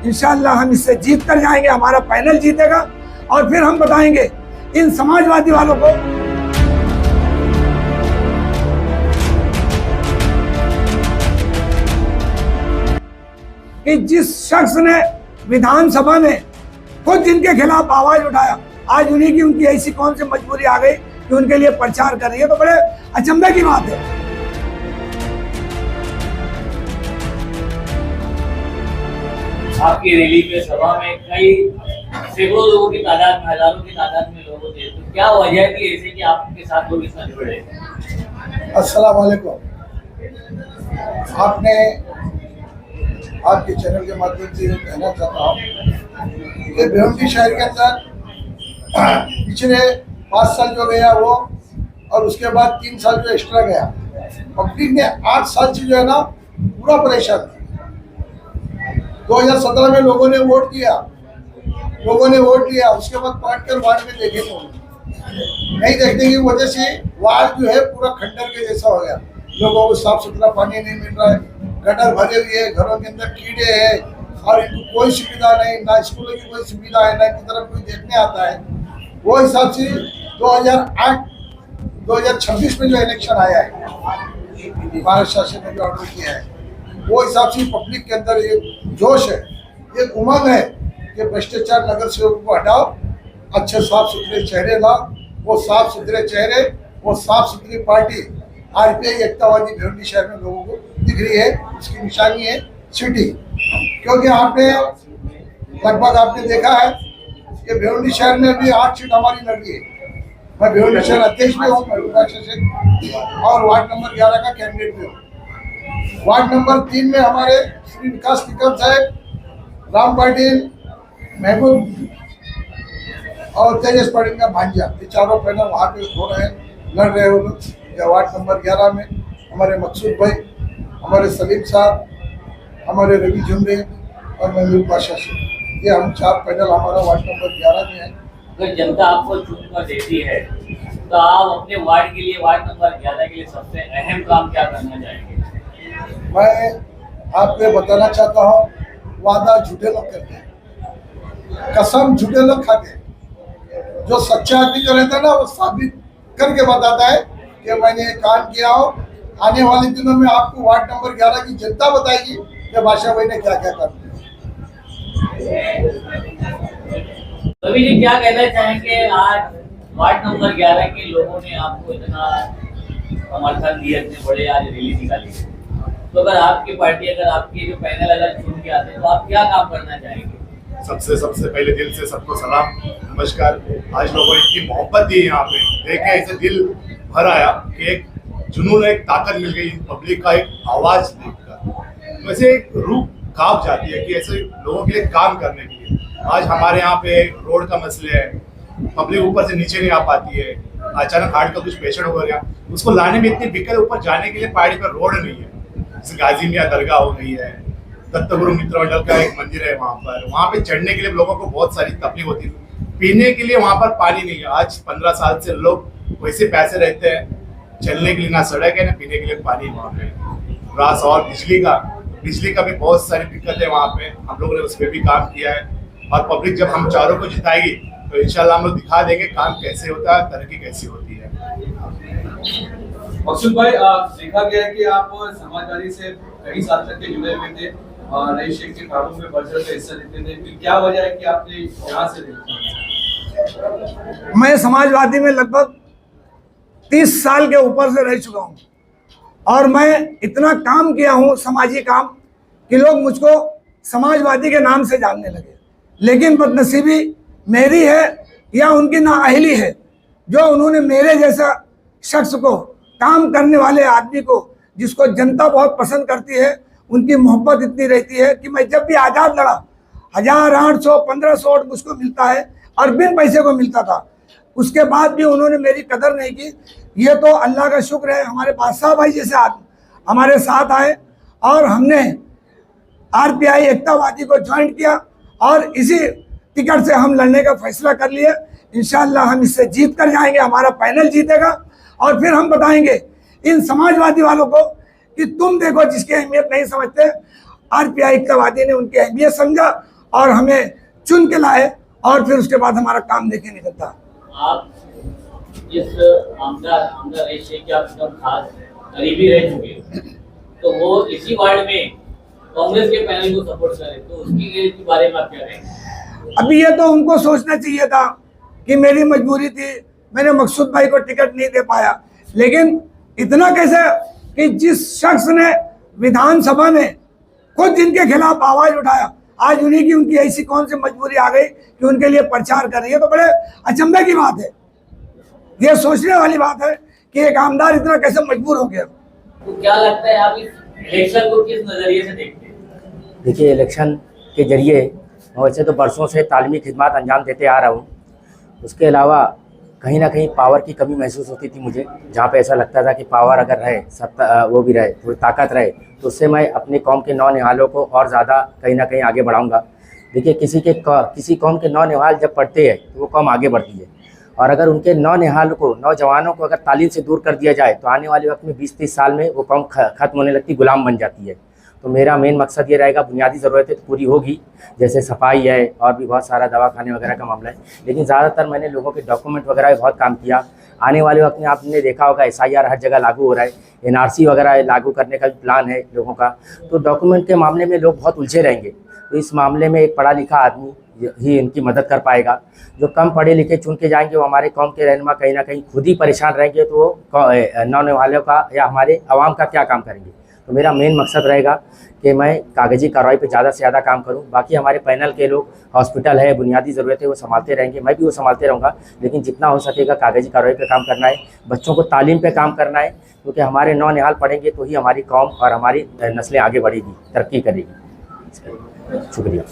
इंशाअल्लाह हम इससे जीत कर जाएंगे, हमारा पैनल जीतेगा और फिर हम बताएंगे इन समाजवादी वालों को कि जिस शख्स ने विधानसभा में खुद जिनके खिलाफ आवाज उठाया, आज उन्हीं की उनकी ऐसी कौन सी मजबूरी आ गई कि उनके लिए प्रचार कर रही है, तो बड़े अचंभे की बात है। आपकी रैली में सभा में कई सैकड़ों लोगों की तादाद में, हजारों की तादाद में लोगों थे, तो क्या वजह थी ऐसे कि आपके साथ लोग इतना जुड़े? अस्सलाम वालेकुम। आपने आपके चैनल के माध्यम से कहना चाहता हूँ कि भिवंडी शहर के अंदर पिछले 5 साल जो गया वो, और उसके बाद 3 साल जो एक्स्ट्रा गया, पब्लिक ने 8 साल से जो है ना पूरा परेशान था। 2017 में लोगों ने वोट दिया, उसके बाद पलटकर वार्ड में देखे नहीं देखने की वजह से वार्ड जो है पूरा खंडर के जैसा हो गया। लोगों को साफ सुथरा पानी नहीं मिल रहा है, गटर भरे हुए हैं, घरों के अंदर कीड़े हैं और इनको कोई सुविधा नहीं, ना स्कूलों की कोई सुविधा है, ना इनकी तरफ कोई देखने आता है। वो हिसाब से 2026 में जो इलेक्शन आया है, भारत शासन ने जो ऑर्डर किया है, वो हिसाब से पब्लिक के अंदर एक जोश है, एक उमंग है कि भ्रष्टाचार नगर सेवकों को हटाओ, अच्छे साफ सुथरे चेहरे लाओ। वो साफ सुथरे चेहरे, वो साफ सुथरी पार्टी आरपीआई एकतावादी भिवंडी शहर में लोगों को दिख रही है। इसकी निशानी है सिटी, क्योंकि लगभग आपने देखा है कि भिवंडी शहर में भी 8 सीट हमारी लड़ रही है। मैं भिवंडी शहर अध्यक्ष भी हूँ और वार्ड नंबर 11 का कैंडिडेट भी हूँ। वार्ड नंबर 3 में हमारे श्री विकास निकम साहब, राम पाटिल, महबूब और तेजस पाटिल का भांजा, ये चारों पैनल वहाँ पे हो रहे हैं, लड़ रहे हैं वो लोग। वार्ड नंबर 11 में हमारे मकसूद भाई, हमारे सलीम साहब, हमारे रवि जुमरे और महबूब बादशाह से, ये हम 4 पैनल हमारा वार्ड नंबर 11 में है। अगर जनता आपको चुनकर देती है तो आप अपने वार्ड के लिए, वार्ड नंबर 11 के लिए सबसे अहम काम क्या करना चाहेंगे? मैं आपको बताना चाहता हूँ, वादा झूठे लोग करते हैं, कसम झूठे लोग खाते हैं। जो सच्चा आदमी जो रहता है ना, वो साबित करके बताता है कि मैंने ये काम किया हो। आने वाले दिनों में आपको वार्ड नंबर 11 की जनता बताएगी कि बादशाह भाई ने क्या क्या काम किया। रवि जी, क्या कहना चाहेंगे? आज वार्ड नंबर 11 के लोगों ने आपको इतना समर्थन दिया, इतने बड़े आज रैली निकाली, तो अगर आपकी पार्टी, अगर आपके जो पैनल अगर चुन के आते हैं तो आप क्या काम करना चाहेंगे? सबसे पहले दिल से सबको सलाम, नमस्कार। आज लोगों ने इतनी मोहब्बत दी यहाँ पे, देख के ऐसे दिल भर आया कि एक जुनून, एक ताकत मिल गई पब्लिक का, एक आवाज देखकर वैसे एक रूह कांप जाती है कि ऐसे लोगों के लिए काम करने के लिए। आज हमारे यहाँ पे रोड का मसले है, पब्लिक ऊपर से नीचे नहीं आ पाती है, अचानक हार्ट का कुछ पेशेंट हो गया, उसको लाने में इतनी दिक्कत, ऊपर जाने के लिए पहाड़ी पर रोड नहीं है। जैसे गाजी मियाँ दरगाह हो गई है, दत्तगुरु मित्र मंडल का एक मंदिर है, वहाँ पे चढ़ने के लिए लोगों को बहुत सारी तकलीफ होती है। पीने के लिए वहाँ पर पानी नहीं है। आज 15 साल से लोग वैसे पैसे रहते हैं, चलने के लिए ना सड़क है ना पीने के लिए पानी वहाँ पे, रास और बिजली का भी बहुत सारी दिक्कत है वहाँ पे। हम लोगों ने उस पर भी काम किया है और पब्लिक जब हम चारों को जिताएगी तो इंशाल्लाह हम लोग दिखा देंगे काम कैसे होता है, तरक्की कैसी होती है। मकसूद भाई, देखा गया है कि आप समाजवादी से कई साल तक के जुड़े हुए थे और नई शेख के कामों में बढ़ चढ़ कर हिस्सा लेते थे, तो क्या वजह है कि आपने यहाँ से मैं समाजवादी में लगभग 30 साल के ऊपर से रह चुका हूँ और मैं इतना काम किया हूँ, समाजी काम, कि लोग मुझको समाजवादी के नाम से जानने लगे। लेकिन बदनसीबी मेरी है या उनकी नाअहली है, जो उन्होंने मेरे जैसा शख्स को, काम करने वाले आदमी को, जिसको जनता बहुत पसंद करती है, उनकी मोहब्बत इतनी रहती है कि मैं जब भी आज़ाद लड़ा 1800 1500 वोट मुझको मिलता है और बिन पैसे को मिलता था, उसके बाद भी उन्होंने मेरी कदर नहीं की। ये तो अल्लाह का शुक्र है, हमारे बादशाह भाई जैसे आदमी हमारे साथ आए और हमने आरपीआई एकतावादी को ज्वाइन किया और इसी टिकट से हम लड़ने का फैसला कर लिए। इंशाअल्लाह हम इससे जीत कर जाएंगे, हमारा पैनल जीतेगा और फिर हम बताएंगे इन समाजवादी वालों को कि तुम देखो, जिसकी अहमियत नहीं समझते, आरपीआई एकतावादी ने उनकी अहमियत समझा और हमें चुन के लाए और फिर उसके बाद हमारा काम देखे निकलता। आप इस आमदार रईस शेख के आप एकदम खास करीबी रह चुके हो, तो वो इसी वार्ड में कांग्रेस के पैनल को सपोर्ट करे, तो उसकी बारे में आप क्या कहेंगे? अभी ये तो उनको सोचना चाहिए था कि मेरी मजबूरी थी, मैंने मकसूद भाई को टिकट नहीं दे पाया। लेकिन इतना कैसे कि जिस शख्स ने विधानसभा में खुद जिनके खिलाफ आवाज उठाया, आज उन्हीं की उनकी ऐसी कौन सी मजबूरी आ गई कि उनके लिए प्रचार कर रही है, तो बड़े अचंभे की बात है। ये सोचने वाली बात है कि एक आमदार इतना कैसे मजबूर हो गया। तो क्या लगता है आप इस इलेक्शन को किस नजरिए से देखते हैं? देखिए, इलेक्शन के जरिए वैसे तो बरसों से तालीमी खिदमत अंजाम देते आ रहा हूँ। उसके अलावा कहीं ना कहीं पावर की कमी महसूस होती थी मुझे, जहाँ पे ऐसा लगता था कि पावर अगर रहे, सत्ता वो भी रहे, थोड़ी ताकत रहे, तो उससे मैं अपने कौम के नौनिहालों को और ज़्यादा कहीं ना कहीं आगे बढ़ाऊँगा। देखिए, किसी कौम के नौनिहाल जब पढ़ते हैं तो वो कौम आगे बढ़ती है, और अगर उनके नौजवानों को अगर तालीम से दूर कर दिया जाए तो आने वाले वक्त में 20-30 साल में वो कौम ख़त्म होने लगती, गुलाम बन जाती है। तो मेरा मेन मकसद ये रहेगा, बुनियादी ज़रूरतें तो पूरी होगी, जैसे सफाई है और भी बहुत सारा दवाखाने वगैरह का मामला है, लेकिन ज़्यादातर मैंने लोगों के डॉक्यूमेंट वगैरह में बहुत काम किया। आने वाले वक्त में आपने देखा होगा SIR हर जगह लागू हो रहा है, NRC वगैरह लागू करने का भी प्लान है लोगों का। तो डॉक्यूमेंट के मामले में लोग बहुत उलझे रहेंगे, तो इस मामले में एक पढ़ा लिखा आदमी ही इनकी मदद कर पाएगा। जो कम पढ़े लिखे चुन के जाएंगे वो हमारे कौम के रहनुमा कहीं ना कहीं खुद ही परेशान रहेंगे, तो वो नौनिहालों का या हमारे आवाम का क्या काम करेंगे। तो मेरा मेन मकसद रहेगा कि मैं कागजी कार्रवाई पे ज़्यादा से ज़्यादा काम करूं। बाकी हमारे पैनल के लोग हॉस्पिटल है, बुनियादी ज़रूरतें वो संभालते रहेंगे, मैं भी वो संभालते रहूँगा, लेकिन जितना हो सकेगा कागजी कार्रवाई पे काम करना है, बच्चों को तालीम पे काम करना है, क्योंकि हमारे नौनिहाल पढ़ेंगे तो ही हमारी कौम और हमारी नस्लें आगे बढ़ेगी, तरक्की करेगी। शुक्रिया।